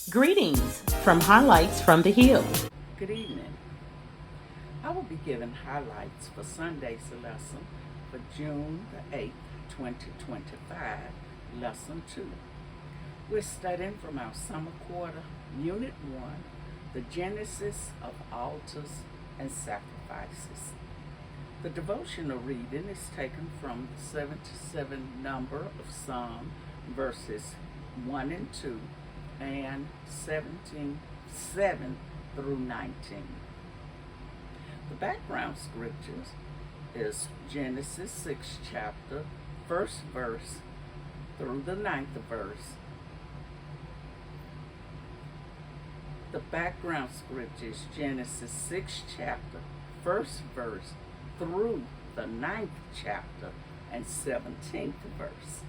Greetings from Highlights from the Hill. Good evening. I will be giving highlights for Sunday's lesson for June the 8th, 2025, Lesson 2. We're studying from our summer quarter, Unit 1, the Genesis of Altars and Sacrifices. The devotional reading is taken from the 77 number of Psalm, verses 1 and 2, and 7 through 19. The background scriptures is Genesis 6 chapter, 1st verse through the 9th verse. The background scripture is Genesis 6 chapter, 1st verse through the 9th chapter and 17th verse.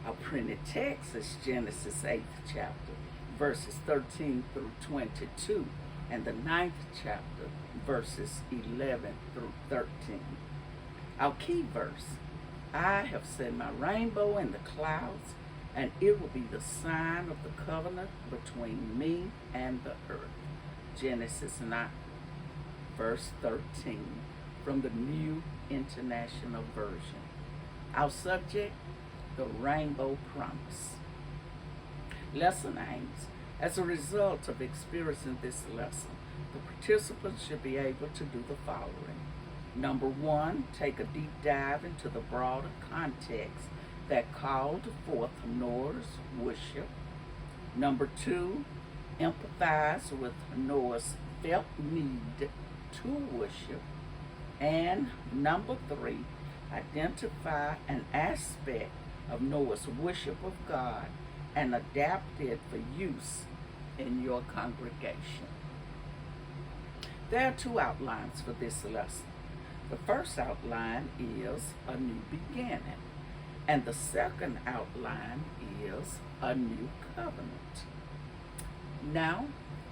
Our printed text is Genesis 8th chapter, verses 13 through 22, and the 9th chapter, verses 11 through 13. Our key verse, I have set my rainbow in the clouds, and it will be the sign of the covenant between me and the earth. Genesis 9, verse 13, from the New International Version. Our subject, the Rainbow Promise. Lesson aims. As a result of experiencing this lesson, the participants should be able to do the following. Number 1, take a deep dive into the broader context that called forth Noah's worship. Number 2, empathize with Noah's felt need to worship. And number 3, identify an aspect of Noah's worship of God and adapt it for use in your congregation. There are 2 outlines for this lesson. The first outline is a new beginning, and the second outline is a new covenant. Now,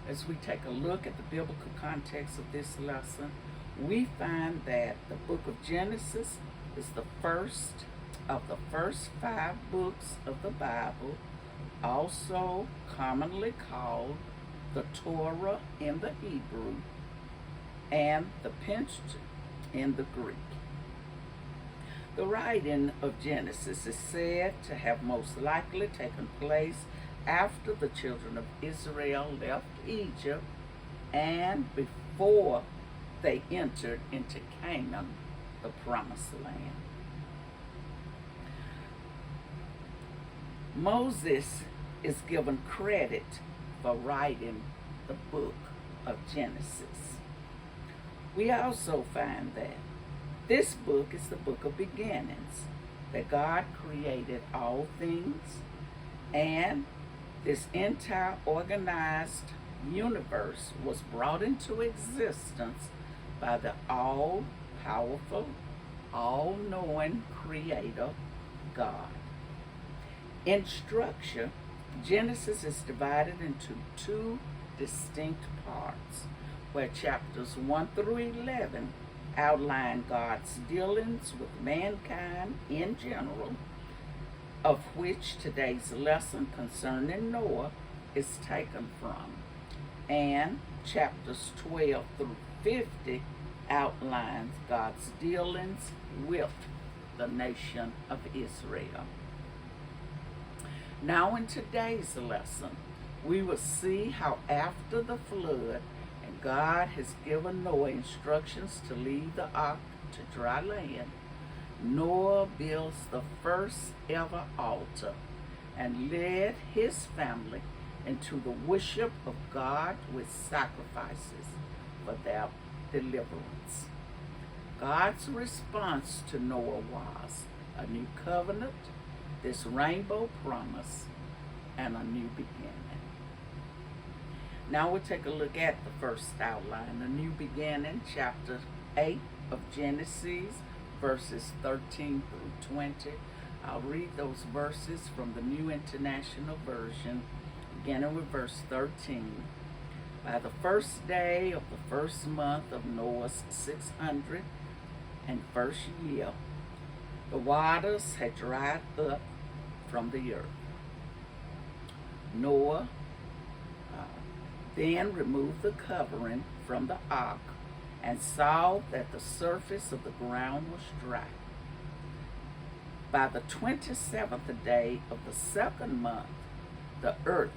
as we take a look at the biblical context of this lesson, we find that the book of Genesis is the first of the first 5 books of the Bible, also commonly called the Torah in the Hebrew and the Pentateuch in the Greek. The writing of Genesis is said to have most likely taken place after the children of Israel left Egypt and before they entered into Canaan, the promised land. Moses is given credit for writing the book of Genesis. We also find that this book is the book of beginnings, that God created all things, and this entire organized universe was brought into existence by the all-powerful, all-knowing Creator, God. In structure, Genesis is divided into 2 distinct parts, where chapters 1 through 11 outline God's dealings with mankind in general, of which today's lesson concerning Noah is taken from, and chapters 12 through 50 outlines God's dealings with the nation of Israel. Now in today's lesson, we will see how after the flood, and God has given Noah instructions to leave the ark to dry land, Noah builds the first ever altar and led his family into the worship of God with sacrifices for their deliverance. God's response to Noah was a new covenant, this rainbow promise, and a new beginning. Now we'll take a look at the first outline, the new beginning, chapter 8 of Genesis, verses 13 through 20. I'll read those verses from the New International Version, beginning with verse 13. By the first day of the first month of Noah's 601st year, the waters had dried up from the earth. Noah Then removed the covering from the ark and saw that the surface of the ground was dry. By the 27th day of the second month, the earth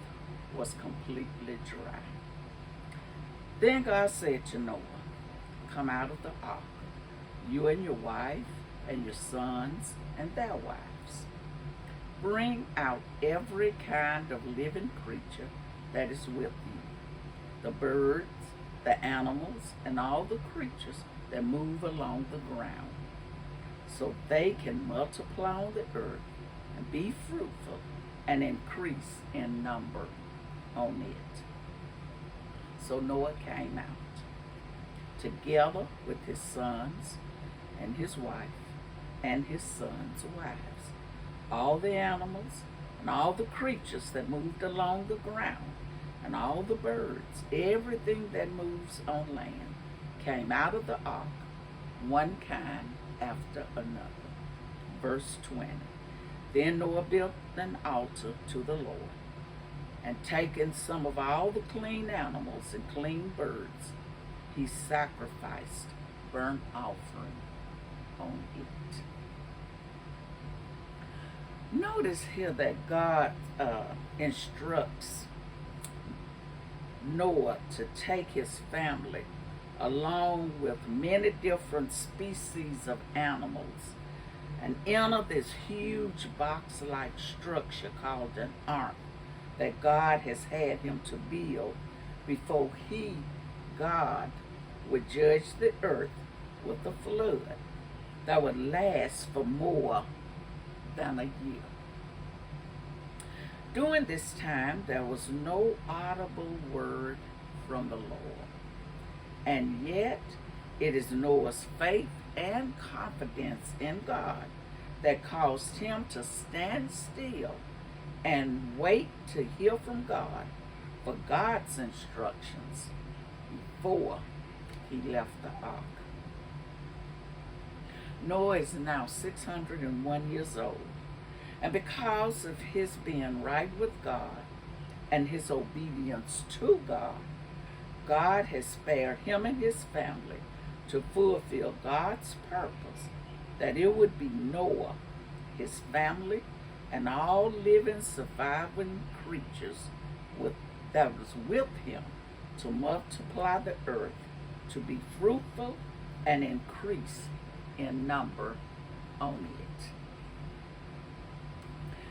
was completely dry. Then God said to Noah, "Come out of the ark, you and your wife and your sons and their wives. Bring out every kind of living creature that is with you, the birds, the animals, and all the creatures that move along the ground, so they can multiply on the earth and be fruitful and increase in number on it." So Noah came out, together with his sons and his wife and his sons' wives, all the animals and all the creatures that moved along the ground, and all the birds, everything that moves on land, came out of the ark, one kind after another. Verse 20. Then Noah built an altar to the Lord, and taking some of all the clean animals and clean birds, he sacrificed burnt offering on it. Notice here that God instructs Noah to take his family along with many different species of animals and enter this huge box-like structure called an ark that God has had him to build before God, would judge the earth with a flood that would last for more than a year. During this time, there was no audible word from the Lord, and yet it is Noah's faith and confidence in God that caused him to stand still and wait to hear from God for God's instructions before he left the ark. Noah is now 601 years old, and because of his being right with God and his obedience to God, God has spared him and his family to fulfill God's purpose, that it would be Noah, his family, and all living, surviving creatures that was with him to multiply the earth, to be fruitful and increase in number on it.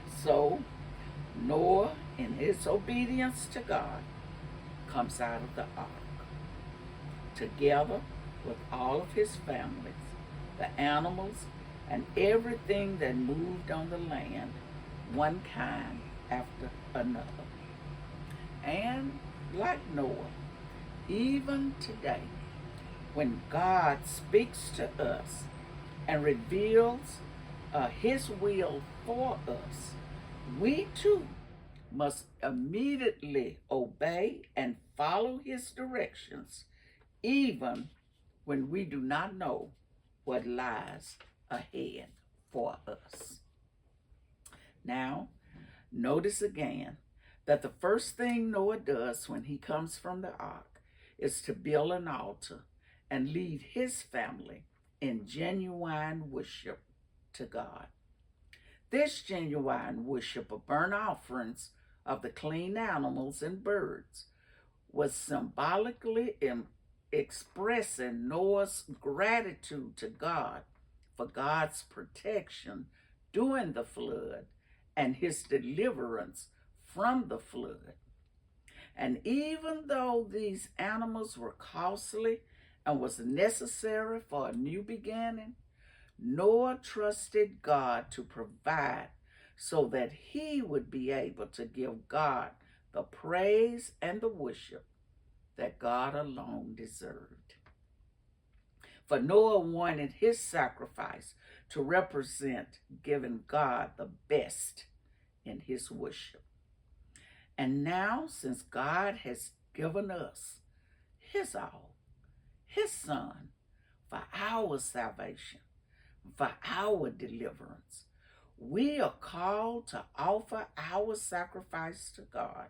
So Noah, in his obedience to God, comes out of the ark, together with all of his families, the animals, and everything that moved on the land, one kind after another. And like Noah, even today, when God speaks to us and reveals his will for us, we too must immediately obey and follow his directions, even when we do not know what lies ahead for us. Now, notice again that the first thing Noah does when he comes from the ark is to build an altar and lead his family in genuine worship to God. This genuine worship of burnt offerings of the clean animals and birds was symbolically expressing Noah's gratitude to God for God's protection during the flood and his deliverance from the flood. And even though these animals were costly and was necessary for a new beginning, Noah trusted God to provide so that he would be able to give God the praise and the worship that God alone deserved. For Noah wanted his sacrifice to represent giving God the best in his worship. And now, since God has given us his all, his Son, for our salvation, for our deliverance, we are called to offer our sacrifice to God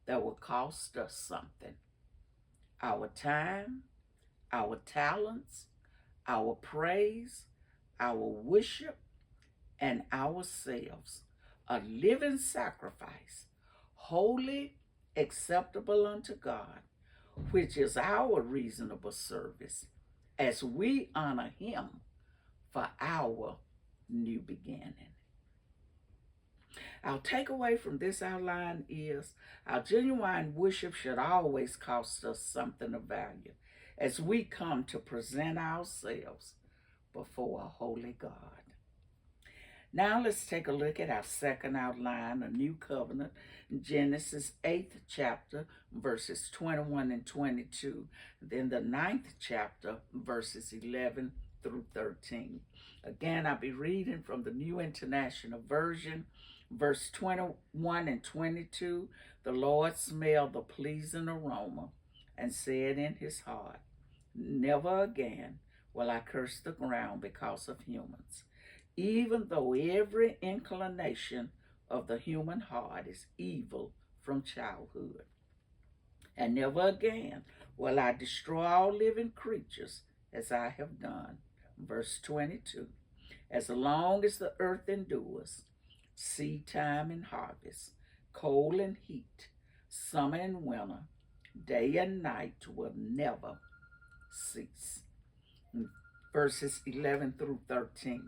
that will cost us something: our time, our talents, our praise, our worship, and ourselves, a living sacrifice, holy, acceptable unto God, which is our reasonable service, as we honor Him for our new beginning. Our takeaway from this outline is our genuine worship should always cost us something of value as we come to present ourselves before a holy God. Now let's take a look at our second outline, a new covenant, Genesis 8th chapter, verses 21 and 22. Then the 9th chapter, verses 11 through 13. Again, I'll be reading from the New International Version. Verse 21 and 22, the Lord smelled the pleasing aroma and said in his heart, never again will I curse the ground because of humans, even though every inclination of the human heart is evil from childhood. And never again will I destroy all living creatures as I have done. Verse 22, as long as the earth endures, seed time and harvest, cold and heat, summer and winter, day and night will never cease. Verses 11 through 13.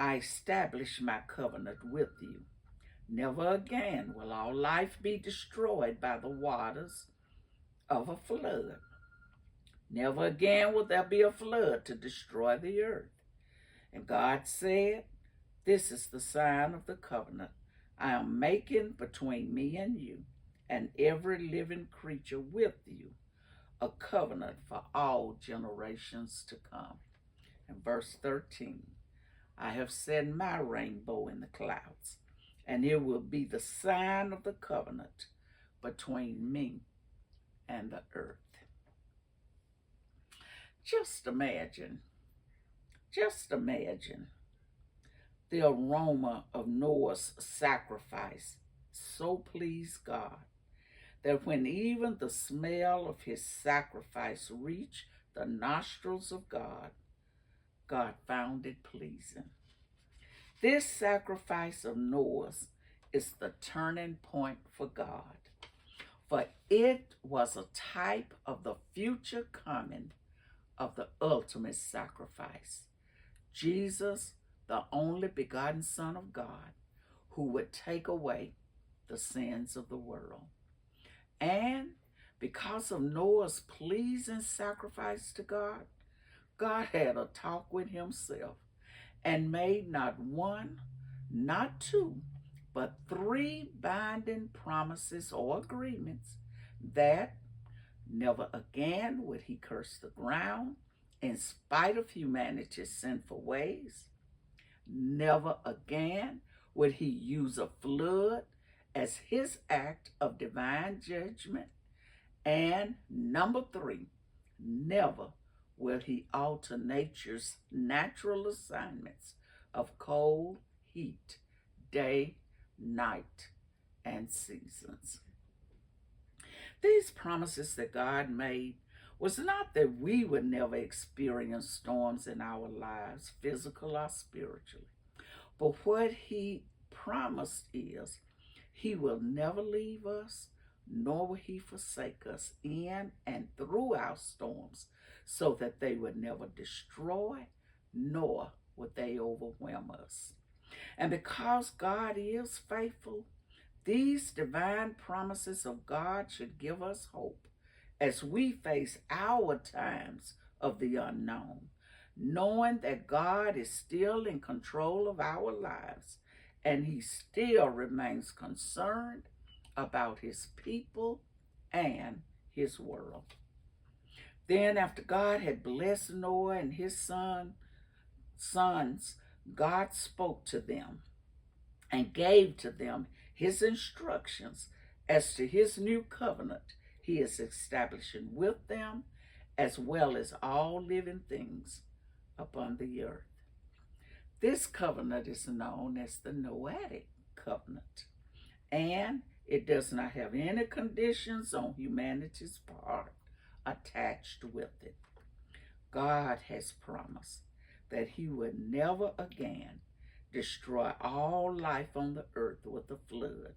I establish my covenant with you. Never again will all life be destroyed by the waters of a flood. Never again will there be a flood to destroy the earth. And God said, this is the sign of the covenant I am making between me and you and every living creature with you, a covenant for all generations to come. And verse 13, I have set my rainbow in the clouds, and it will be the sign of the covenant between me and the earth. Just imagine the aroma of Noah's sacrifice so pleased God that when even the smell of his sacrifice reached the nostrils of God, God found it pleasing. This sacrifice of Noah's is the turning point for God, for it was a type of the future coming of the ultimate sacrifice, Jesus, the only begotten Son of God, who would take away the sins of the world. And because of Noah's pleasing sacrifice to God, God had a talk with himself and made not one, not two, but 3 binding promises or agreements that never again would he curse the ground in spite of humanity's sinful ways. Never again would he use a flood as his act of divine judgment. And number 3, never will he alter nature's natural assignments of cold, heat, day, night, and seasons. These promises that God made was not that we would never experience storms in our lives, physical or spiritually, but what he promised is he will never leave us, nor will he forsake us in and through our storms, so that they would never destroy, nor would they overwhelm us. And because God is faithful, these divine promises of God should give us hope as we face our times of the unknown, knowing that God is still in control of our lives and he still remains concerned about his people and his world. Then after God had blessed Noah and his sons, God spoke to them and gave to them his instructions as to his new covenant he is establishing with them, as well as all living things upon the earth. This covenant is known as the Noahic covenant, and It does not have any conditions on humanity's part attached with it. God has promised that he would never again destroy all life on the earth with a flood.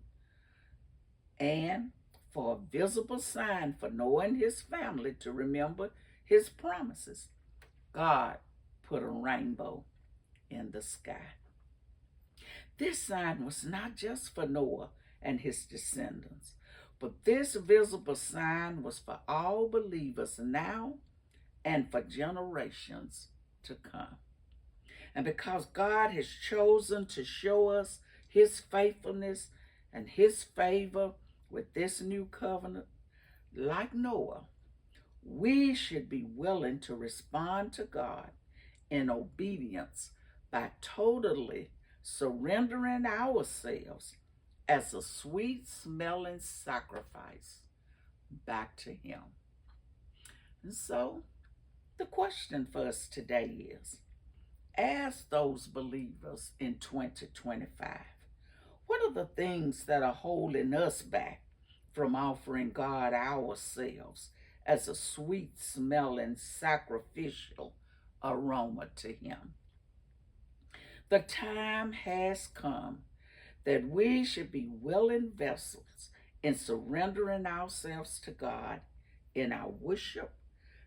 And for a visible sign for Noah and his family to remember his promises, God put a rainbow in the sky. This sign was not just for Noah and his descendants, but this visible sign was for all believers now and for generations to come. And because God has chosen to show us his faithfulness and his favor with this new covenant, like Noah, we should be willing to respond to God in obedience by totally surrendering ourselves as a sweet smelling sacrifice back to him. And so the question for us today is, as those believers in 2025, what are the things that are holding us back from offering God ourselves as a sweet smelling sacrificial aroma to him? The time has come that we should be willing vessels in surrendering ourselves to God in our worship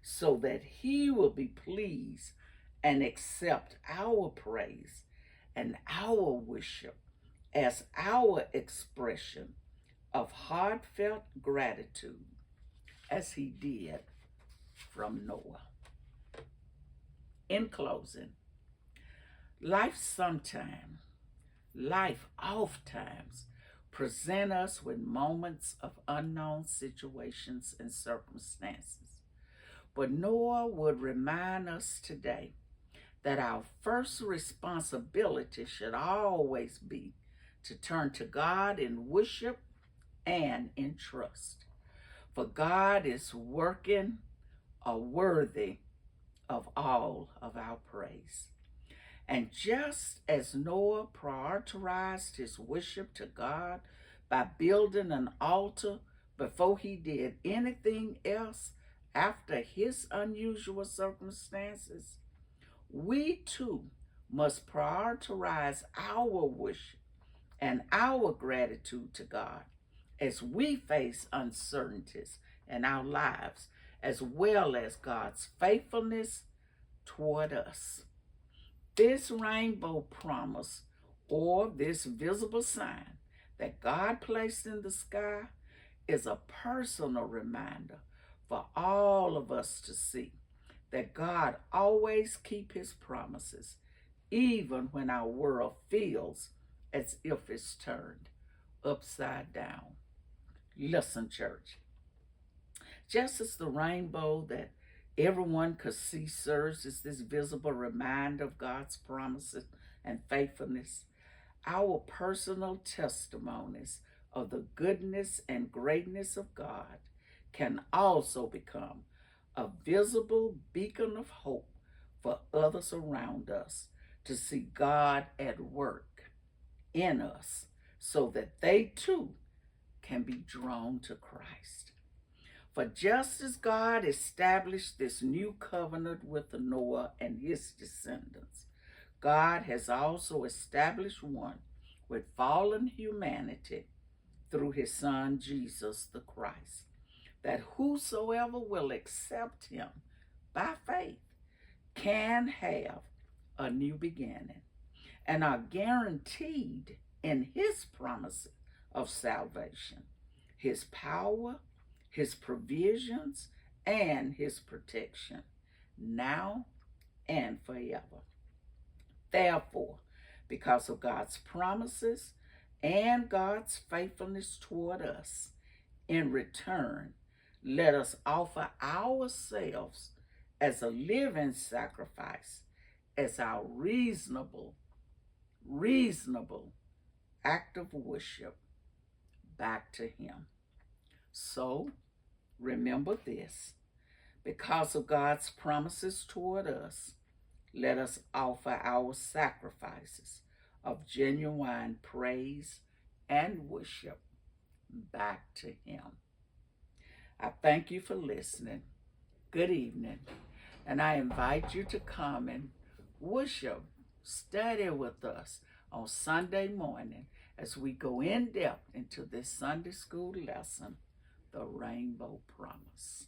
so that he will be pleased and accept our praise and our worship as our expression of heartfelt gratitude, as he did from Noah. In closing, life oftentimes present us with moments of unknown situations and circumstances. But Noah would remind us today that our first responsibility should always be to turn to God in worship and in trust. For God is working worthy of all of our praise. And just as Noah prioritized his worship to God by building an altar before he did anything else after his unusual circumstances, we too must prioritize our worship and our gratitude to God as we face uncertainties in our lives, as well as God's faithfulness toward us. This rainbow promise, or this visible sign that God placed in the sky, is a personal reminder for all of us to see that God always keeps his promises, even when our world feels as if it's turned upside down. Listen, church, just as the rainbow that everyone could see serves as this visible reminder of God's promises and faithfulness, our personal testimonies of the goodness and greatness of God can also become a visible beacon of hope for others around us to see God at work in us so that they too can be drawn to Christ. For just as God established this new covenant with Noah and his descendants, God has also established one with fallen humanity through his Son, Jesus the Christ, that whosoever will accept him by faith can have a new beginning and are guaranteed in his promise of salvation, his power, his provisions, and his protection, now and forever. Therefore, because of God's promises and God's faithfulness toward us, in return, let us offer ourselves as a living sacrifice, as our reasonable act of worship back to him. So, remember this: because of God's promises toward us, let us offer our sacrifices of genuine praise and worship back to Him. I thank you for listening. Good evening. And I invite you to come and worship, study with us on Sunday morning as we go in depth into this Sunday school lesson, The Rainbow Promise.